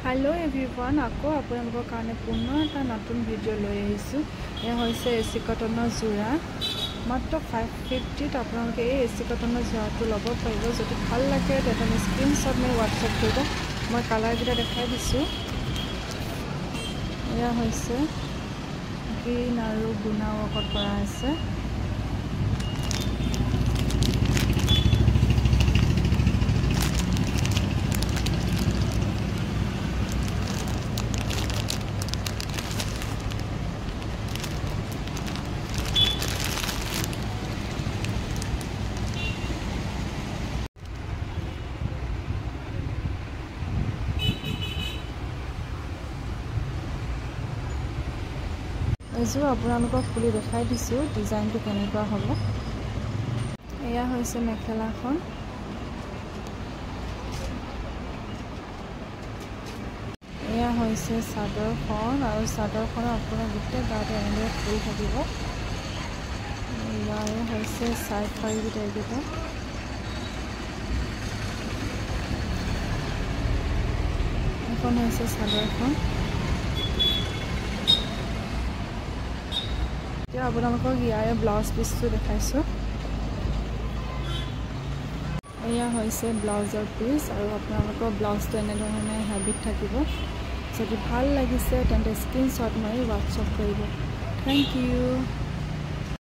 Hello everyone, আকৌ আপোনালোকৰ কাৰণে পুনৰ এটা নতুন ভিডিঅ' লৈ আহিছোঁ। এয়া হৈছে এচি কটনৰ যোৰা, মাত্ৰ 550ত আপোনালোকে এই এচি কটনৰ যোৰাটো ল'ব পাৰিব। যদি ভাল লাগে তেন্তে স্ক্ৰীনশ্বট মাৰি হোৱাটছএপ কৰিব। মই কালাৰকেইটা দেখাই দিছোঁ। এয়া হৈছে গ্ৰীণ আৰু গুণা ৱৰ্কত কৰা আছে। এযোৰ আপোনালোকক খুলি দেখাই দিছোঁ ডিজাইনটো কেনেকুৱা হ'ব। এয়া হৈছে মেখেলাখন। এয়া হৈছে চাদৰখন, আৰু চাদৰখনৰ আপোনাৰ গোটেই গাতে এনেদৰে ফুল থাকিব। ইয়াৰে হৈছে চাইড পাৰিকেইটা এইকেইটা। এখন হৈছে চাদৰখন। এতিয়া আপোনালোকক ইয়াৰে ব্লাউজ পিচটো দেখাইছোঁ। এয়া হৈছে ব্লাউজৰ পিচ, আৰু আপোনালোকৰ ব্লাউজটো এনেধৰণে হেভিত থাকিব। যদি ভাল লাগিছে তেন্তে স্ক্ৰীনশ্বট মাৰি হোৱাটছএপ কৰিব। Thank U.